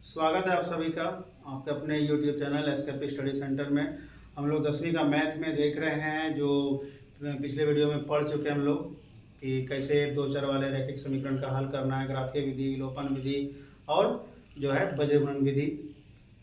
स्वागत है आप सभी का आपके अपने YouTube channel SK study centre में। हम लोग 10वीं का मैथ में देख रहे हैं जो पिछले वीडियो में पढ़ चुके हैं हम लोग कि कैसे दो चर वाले रैखिक समीकरण का हल करना है, ग्राफीय विधि, विलोपन विधि और जो है बज्रगुणन विधि,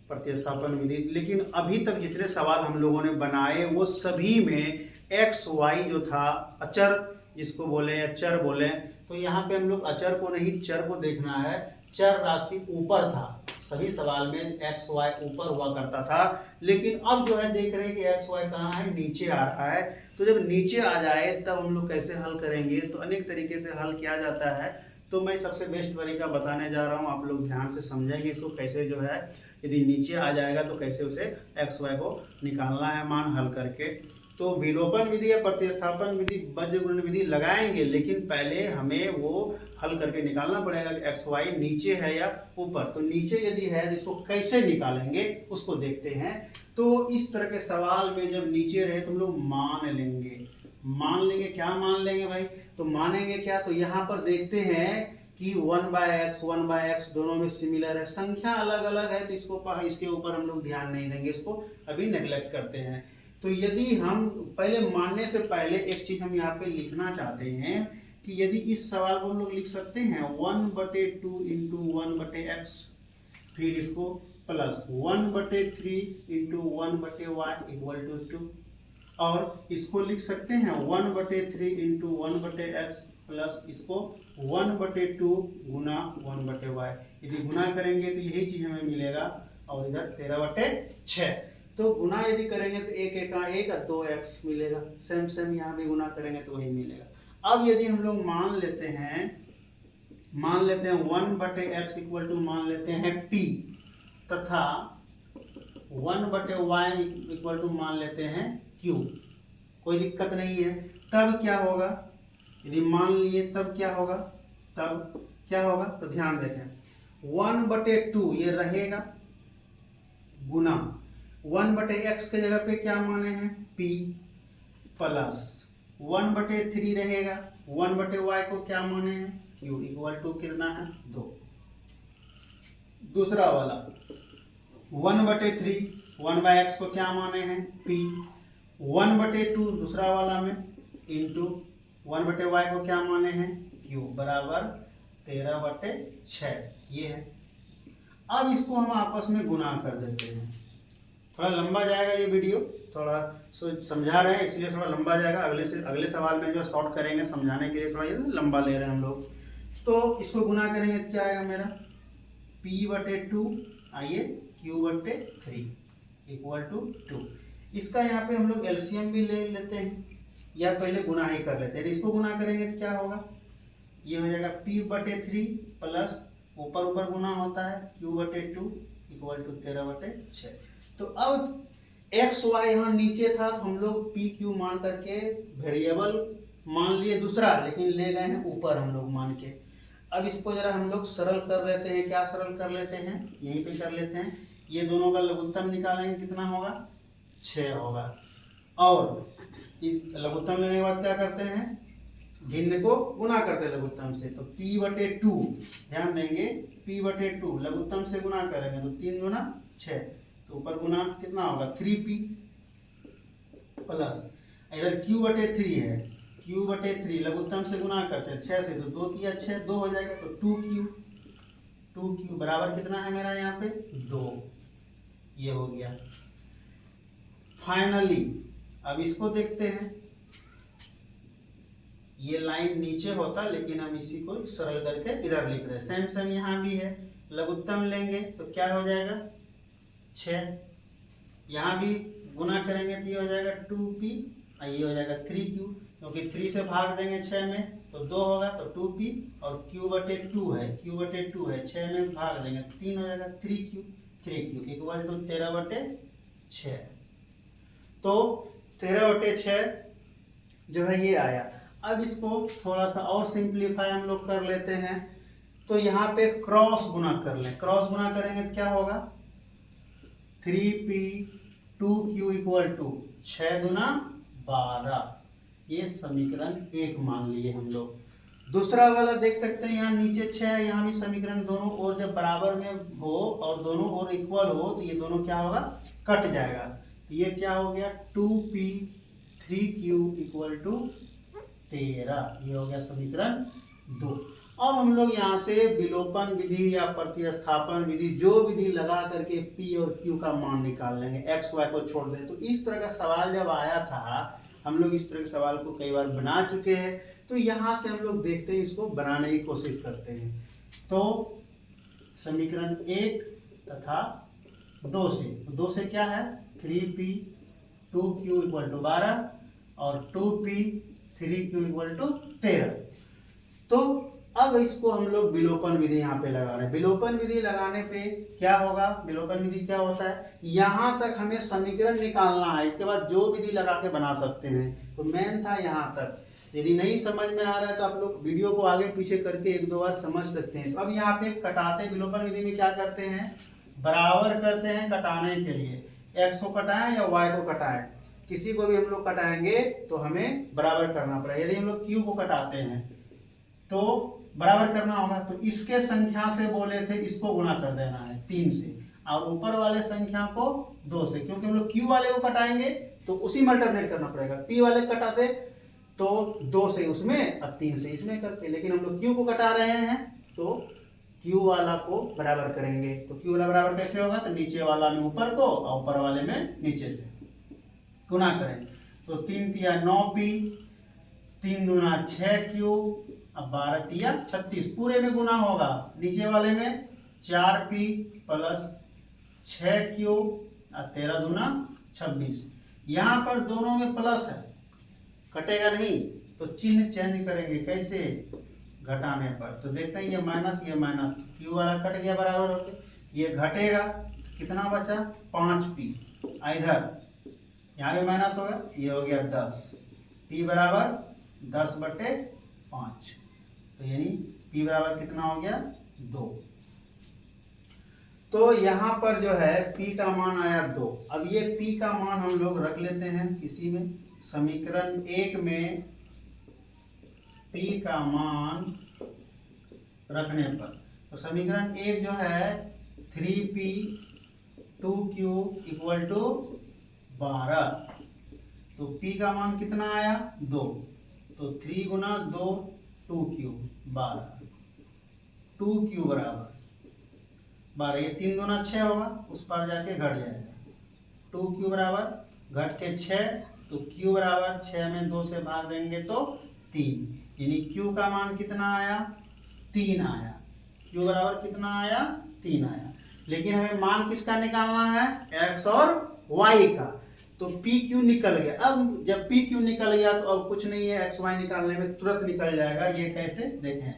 प्रतिस्थापन विधि। लेकिन अभी तक जितने सवाल हम लोगों ने बनाए वो सभी में एक्स वाई जो था अचर जिसको बोले या चर बोले, तो यहाँ पे हम लोग अचर को नहीं चर को देखना है। चर राशि ऊपर था, सभी सवाल में एक्स वाई ऊपर हुआ करता था, लेकिन अब जो है देख रहे हैं कि एक्स वाई कहाँ है, नीचे आ रहा है। तो जब नीचे आ जाए तब हम लोग कैसे हल करेंगे, तो अनेक तरीके से हल किया जाता है। तो मैं सबसे बेस्ट तरीका बताने जा रहा हूँ, आप लोग ध्यान से समझेंगे इसको कैसे जो है यदि नीचे आ जाएगा तो कैसे उसे एक्स वाई को निकालना है मान हल करके। तो विलोपन विधि या प्रतिस्थापन विधि, बज्रगुणन विधि लगाएंगे, लेकिन पहले हमें वो हल करके निकालना पड़ेगा कि एक्स वाई नीचे है या ऊपर। तो नीचे यदि है तो इसको कैसे निकालेंगे उसको देखते हैं। तो इस तरह के सवाल में जब नीचे रहे तो हम लोग मान लेंगे। क्या मान लेंगे भाई, तो मानेंगे क्या, तो यहाँ पर देखते हैं कि 1/x दोनों में सिमिलर है, संख्या अलग अलग है, तो इसके ऊपर हम लोग ध्यान नहीं देंगे, इसको अभी नेग्लेक्ट करते हैं। तो यदि हम पहले मानने से पहले एक चीज हम यहाँ पे लिखना चाहते हैं कि यदि इस सवाल को हम लोग लिख सकते हैं 1/2 इंटू 1/x, फिर इसको plus 1/3 into 1/y equal to 2, और इसको लिख सकते हैं 1/3 इंटू 1/x प्लस इसको 1/2 गुना 1/y। यदि गुना करेंगे तो यही चीज हमें मिलेगा, और इधर 13/6। तो गुना यदि करेंगे तो एक एक 2x मिलेगा, सेम यहाँ भी गुना करेंगे तो वही मिलेगा। अब यदि हम लोग मान लेते हैं 1/x इक्वल टू मान लेते हैं p, तथा 1/y इक्वल टू मान लेते हैं q, कोई दिक्कत नहीं है। तब क्या होगा, यदि मान लिए तब क्या होगा, तो ध्यान देखें 1/2 ये रहेगा गुना 1/x के जगह पे क्या माने हैं p, प्लस 1/3 रहेगा, 1/y को क्या माने हैं q इक्वल टू कितना है 2। दूसरा वाला 1/3 1/x को क्या माने हैं p, 1/2 दूसरा वाला में इंटू 1/y को क्या माने हैं q बराबर 13/6 ये है। अब इसको हम आपस में गुना कर देते हैं, थोड़ा लंबा जाएगा ये वीडियो, थोड़ा समझा रहे हैं इसलिए थोड़ा लंबा जाएगा। अगले सवाल में जो शॉर्ट करेंगे समझाने के लिए थोड़ा ये लंबा ले रहे हैं हम लोग। तो इसको गुना करेंगे तो क्या आएगा मेरा p/2 आइए q/3 इक्वल टू 2। इसका यहाँ पे हम लोग एलसीएम भी ले लेते हैं या पहले गुना ही कर लेते हैं। इसको गुना करेंगे तो क्या होगा, ये हो जाएगा p/3 प्लस ऊपर गुना होता है q/2 इक्वल टू 13/6। तो अब एक्स वाई यहाँ नीचे था तो हम लोग पी क्यू मान करके वेरिएबल मान लिए दूसरा, लेकिन ले गए हैं ऊपर हम लोग मान के। अब इसको जरा हम लोग सरल कर लेते हैं। क्या सरल कर लेते हैं, यहीं पे कर लेते हैं। ये दोनों का लघुत्तम निकालेंगे, कितना होगा 6 होगा, और इस लघुत्तम लेने के बाद क्या करते हैं भिन्न को गुना करते हैं लघुत्तम से। तो p/2 ध्यान देंगे, p/2 लघुत्तम से गुना करेंगे तो 3 गुना 6, तो ऊपर गुना कितना होगा 3p प्लस इधर q/3 है, q/3 लघुत्तम से गुना करते हैं 6 से, तो 2 तिया 6 2 हो जाएगा, तो 2q बराबर कितना है मेरा यहाँ पे 2, ये हो गया। फाइनली अब इसको देखते हैं, ये लाइन नीचे होता लेकिन हम इसी को सरल करके इधर लिख रहे हैं। सेम यहाँ भी है, लघुत्तम लेंगे तो क्या हो जाएगा 6, यहाँ भी गुना करेंगे तो ये हो जाएगा 2p, ये हो जाएगा 3q, क्योंकि 3 से भाग देंगे 6 में तो 2 होगा, तो 2p, और q/2 है 6 में भाग देंगे 3 हो जाएगा 3q इक्वल टू 13/6। तो 13/6 जो है ये आया। अब इसको थोड़ा सा और सिंप्लीफाई हम लोग कर लेते हैं। तो यहाँ पे क्रॉस गुना कर लें, क्रॉस गुना करेंगे तो क्या होगा 3p 2q इक्वल टू 6 दूना 12, ये समीकरण 1 मान लिए हम लोग। दूसरा वाला देख सकते हैं, यहाँ नीचे 6 है, यहाँ भी समीकरण दोनों ओर जब बराबर में हो और दोनों ओर इक्वल हो तो ये दोनों क्या होगा, कट जाएगा। तो ये क्या हो गया, 2p 3q इक्वल टू 13, ये हो गया समीकरण 2। अब हम लोग यहाँ से विलोपन विधि या प्रतिस्थापन विधि जो विधि लगा करके p और q का मान निकाल लेंगे, x y को छोड़ दें। तो इस तरह का सवाल जब आया था, हम लोग इस तरह के सवाल को कई बार बना चुके हैं। तो यहाँ से हम लोग देखते हैं, इसको बनाने की कोशिश करते हैं। तो समीकरण 1 तथा 2 से क्या है, 3p 2q इक्वल टू 12 और 2p 3q इक्वल टू 13। तो अब इसको हम लोग विलोपन विधि यहाँ पे लगा रहे हैं। विलोपन विधि लगाने पे क्या होगा, विलोपन विधि क्या होता है, यहाँ तक हमें समीकरण निकालना है, इसके बाद जो विधि लगा के बना सकते हैं। तो मेन था यहाँ तक। यदि नहीं समझ में आ रहा है तो आप लोग वीडियो को आगे पीछे करके 1-2 बार समझ सकते हैं। तो अब यहाँ पे कटाते, विलोपन विधि में क्या करते हैं, बराबर करते हैं कटाने के लिए। x को कटाएं या y को कटाएं, किसी को भी हम लोग कटाएंगे तो हमें बराबर करना पड़ेगा। यदि हम लोग q को कटाते हैं तो बराबर करना होगा। तो इसके संख्या से बोले थे, इसको गुणा कर देना है 3 से, और ऊपर वाले संख्या को 2 से, क्योंकि हम लोग q वाले को कटाएंगे तो उसी में अल्टरनेट करना पड़ेगा। p वाले कटाते तो 2 से उसमें और 3 से इसमें करते, लेकिन हम लोग q को कटा रहे हैं तो q वाला को बराबर करेंगे। तो q वाला बराबर कैसे होगा, तो नीचे वाला में ऊपर को और ऊपर वाले में नीचे से गुणा करें। तो 3 तिया 9p, 3 दूना 6q, अब 12 तिया 36, पूरे में गुना होगा। नीचे वाले में 4p प्लस 6q और 13 दूना 26। यहाँ पर दोनों में प्लस है, कटेगा नहीं, तो चिन्ह चेंज करेंगे। कैसे, घटाने पर। तो देखते हैं ये माइनस q वाला कट गया बराबर होके, ये घटेगा, कितना बचा 5p, इधर यहाँ भी माइनस होगा, ये हो गया 10, p बराबर 10/5। तो यानी p बराबर कितना हो गया 2। तो यहाँ पर जो है p का मान आया 2। अब ये p का मान हम लोग रख लेते हैं किसी में, समीकरण 1 में p का मान रखने पर, तो समीकरण 1 जो है 3p 2q इक्वल टू 12। तो p का मान कितना आया 2, तो 3 गुना 2 2q 12, 2q बराबर 12, ये 3 दूना 6 होगा, उस पर जाके घट जाएगा। 2q बराबर घट के 6, तो q बराबर 6 में 2 से भाग देंगे तो 3, यानी q का मान कितना आया 3 आया। q बराबर कितना आया 3 आया। लेकिन हमें मान किसका निकालना है, x और y का। तो PQ निकल गया। अब जब PQ निकल गया तो अब कुछ नहीं है, XY निकालने में तुरंत निकल जाएगा। ये कैसे देखें,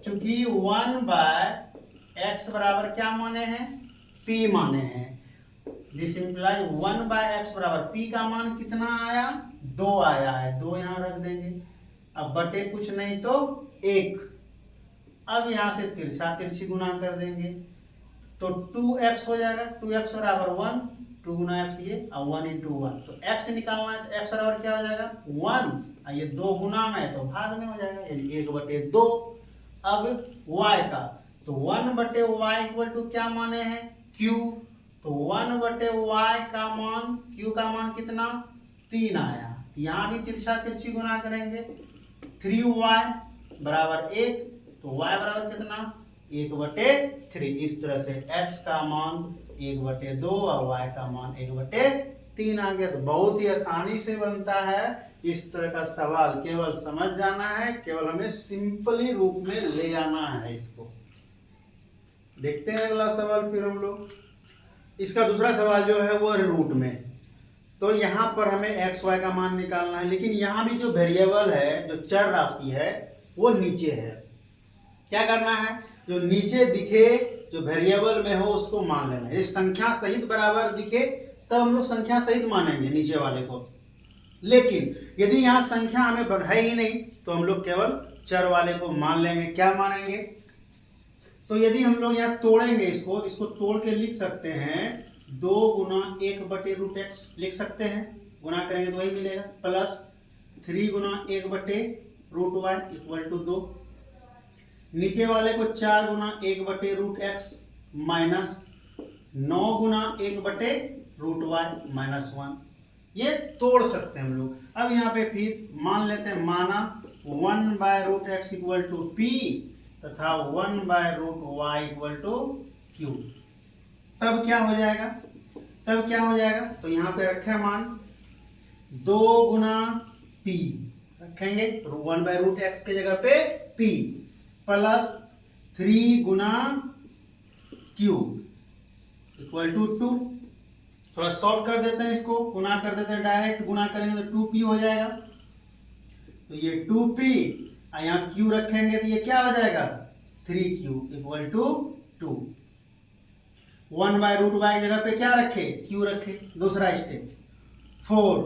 चूंकि 1/x बराबर क्या माने हैं, P माने हैं। दिस इंप्लाइज 1/x बराबर P का मान कितना आया 2 आया है, 2 यहाँ रख देंगे। अब बटे कुछ नहीं तो 1। अब यहाँ से तिरछा तिरछी गुना कर देंगे तो 2x हो जाएगा, 2x बराबर 1, 2 गुना x ये और 1 into 1। तो x निकालना है तो x बराबर क्या हो जाएगा 1, और ये 2 गुना में तो भाग में हो जाएगा, यानी 1/2। अब y का, तो 1/y इक्वल टू क्या माने हैं q, तो 1/y का मान, q का मान कितना 3 आया। यहाँ भी तिरछा तिरछी गुना करेंगे, 3y बराबर 1, तो y बराबर कितना 1/3। इस तरह से x का मान 1/2 और y का मान 1/3 आ गया। तो बहुत ही आसानी से बनता है इस तरह का सवाल, केवल समझ जाना है, केवल हमें सिंपली रूप में ले आना है इसको। देखते हैं अगला सवाल फिर हम लोग। इसका दूसरा सवाल जो है वो रूट में। तो यहाँ पर हमें एक्स वाई का मान निकालना है, लेकिन यहाँ भी जो वेरिएबल है, जो चर राशि है, वो नीचे है। क्या करना है, जो नीचे दिखे, जो वेरिएबल में हो उसको मान लेना है। ये संख्या सहित बराबर दिखे तब हम लोग संख्या सहित मानेंगे नीचे वाले को। लेकिन यदि यहाँ संख्या हमें है ही नहीं तो हम लोग केवल चर वाले को मान लेंगे। क्या मानेंगे, तो यदि हम लोग यहाँ तोड़ेंगे इसको तोड़ के लिख सकते हैं 2 गुना 1/√x लिख सकते हैं, गुना करेंगे तो वही मिलेगा, plus 3 Guna 1/√y equal to 2। नीचे वाले को 4 गुना 1/√x माइनस 9 गुना 1/√y-1, ये तोड़ सकते हैं हम लोग। अब यहाँ पे फिर मान लेते हैं, माना 1/√x = p तथा 1/√y = q। तब क्या हो जाएगा, तो यहाँ पे रखे मान 2 गुना p रखेंगे, 1/√x के जगह पे p प्लस 3 गुना q = 2। थोड़ा शॉर्ट कर देते हैं, इसको गुना कर देते हैं, डायरेक्ट गुना करेंगे तो 2p हो जाएगा। तो ये 2p यहाँ q रखेंगे तो ये क्या हो जाएगा, 3q = 2। 1/√y की जगह पे क्या रखे, q रखे। दूसरा स्टेप 4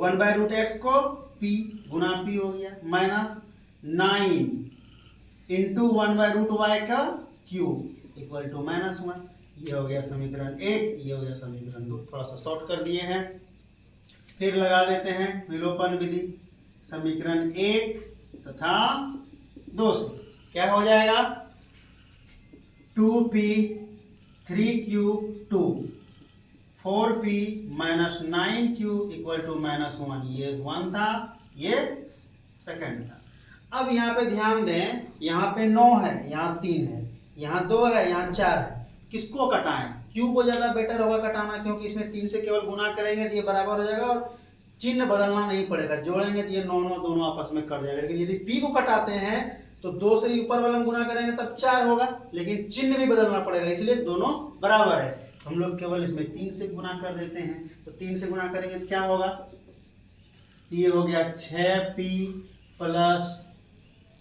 1/√x को p गुना p हो गया, माइनस 9 इंटू 1/√y का q = -1। ये हो गया समीकरण 1, ये हो गया समीकरण 2। थोड़ा सा शॉर्ट कर दिए हैं, फिर लगा देते हैं विलोपन विधि। समीकरण 1 तथा 2 से क्या हो जाएगा, 2p 3q 2 4p minus 9q = -1। ये 1 था, ये सेकंड था। अब यहाँ पे ध्यान दें, यहाँ पे 9 है, यहाँ 3 है, यहाँ 2 है, यहाँ 4 है। किसको कटाएं, q को ज़्यादा बेटर होगा कटाना, क्योंकि इसमें 3 से केवल गुना करेंगे तो ये बराबर हो जाएगा और चिन्ह बदलना नहीं पड़ेगा। जोड़ेंगे तो ये 9 दोनों आपस में कट जाएगा। लेकिन यदि p को कटाते हैं तो 2 से ऊपर वाला गुना करेंगे तब 4 होगा, लेकिन चिन्ह भी बदलना पड़ेगा, इसलिए दोनों बराबर है। हम लोग केवल इसमें 3 से गुना कर देते हैं। तो 3 से गुना करेंगे तो क्या होगा, ये हो गया 6p प्लस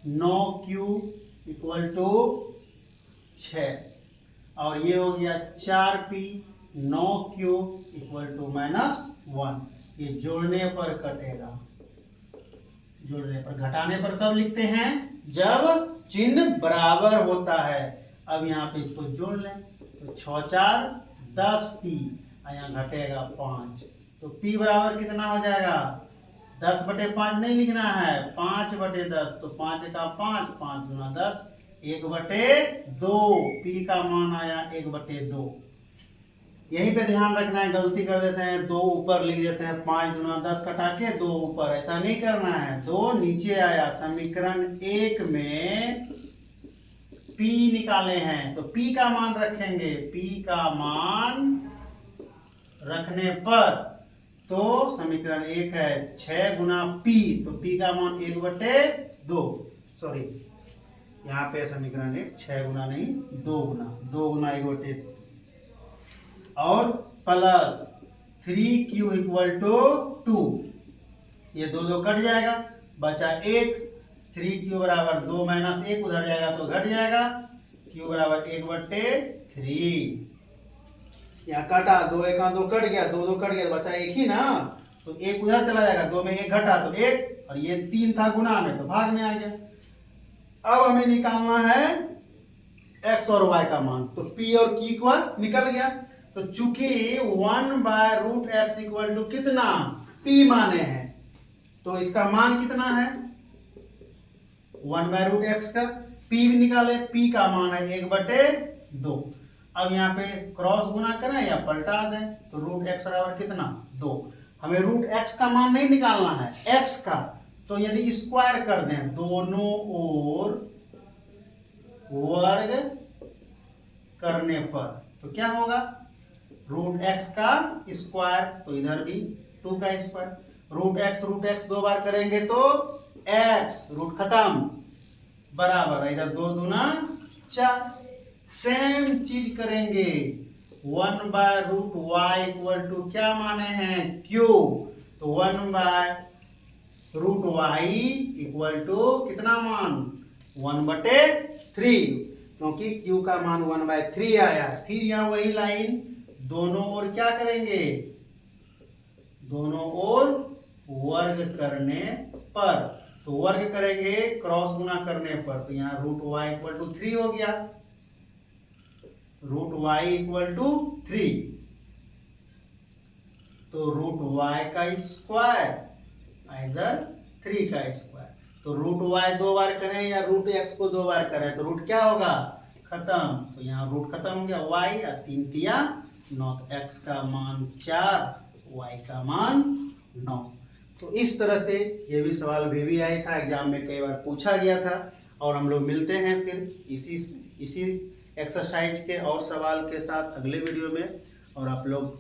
9q = 6 और ये हो गया 4p 9q = -1। ये जोड़ने पर कटेगा, जोड़ने पर। घटाने पर कब लिखते हैं, जब चिन्ह बराबर होता है। अब यहाँ पे इसको जोड़ लें तो 6 4 10p, यहाँ घटेगा 5। तो p बराबर कितना हो जाएगा, 10/5 नहीं लिखना है, 5/10। तो 5 का 5, 5 गुना 10, 1/2। p का मान आया 1/2। यहीं पे ध्यान रखना है, गलती कर देते हैं, 2 ऊपर लिख देते हैं, 5 गुना 10 कटा के 2 ऊपर, ऐसा नहीं करना है। 2 नीचे आया। समीकरण 1 में p निकाले हैं तो p का मान रखेंगे। p का मान रखने पर तो समीकरण 1 है 6 गुना p, तो p का मान 1/2। सॉरी, यहाँ पे समीकरण 1 6 गुना नहीं 2 गुना 1/2 और प्लस 3q = 2। ये 2 कट जाएगा, बचा 1। 3q = 2 माइनस 1 उधर जाएगा तो घट जाएगा, q = 1/3। यहाँ कटा, 2 1 2 कट गया, 2 कट गया तो बचा 1 ही ना, तो 1 उधर चला जाएगा, 2 में 1 घटा तो 1, और ये 3 था गुना में तो भाग में आ गया। अब हमें निकालना है x और y का मान, तो p और q का निकल गया। तो चूंकि 1/√x = कितना, p माने हैं, तो इसका मान कितना है, 1/√x का p भी निकाले, p का मान है 1/2। अब यहाँ पे क्रॉस गुना करें या पलटा दें तो √x बराबर कितना, 2। हमें √x का मान नहीं निकालना है, x का। तो यदि स्क्वायर कर दें दोनों ओर वर्ग करने पर तो क्या होगा, √x का स्क्वायर, तो इधर भी 2 का स्क्वायर। √x 2 बार करेंगे तो x, रूट खत्म, बराबर इधर 2 दूना 4। सेम चीज करेंगे 1/√y = क्या माने हैं, q। तो 1/√y = कितना मान, 1/3, क्योंकि q का मान 1/3 आया। फिर यहाँ वही लाइन, दोनों ओर क्या करेंगे, दोनों ओर वर्ग करने पर। तो वर्ग करेंगे क्रॉस गुना करने पर, तो यहाँ √y = 3 हो गया, √y = 3। तो √y का स्क्वायर इधर 3 का स्क्वायर, तो रूट वाई 2 बार करें या रूट एक्स को 2 बार करें तो रूट क्या होगा, खत्म। तो यहाँ रूट खत्म हो गया, वाई या 3 तिया 9, तो एक्स का मान 4, वाई का मान 9। तो इस तरह से ये भी सवाल भी आया था, एग्जाम में कई बार पूछा गया था। और हम लोग मिलते हैं फिर इसी एक्सरसाइज के और सवाल के साथ अगले वीडियो में। और आप लोग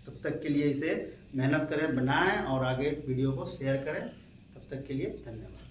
तब तक के लिए इसे मेहनत करें, बनाएं और आगे वीडियो को शेयर करें। तब तक के लिए धन्यवाद।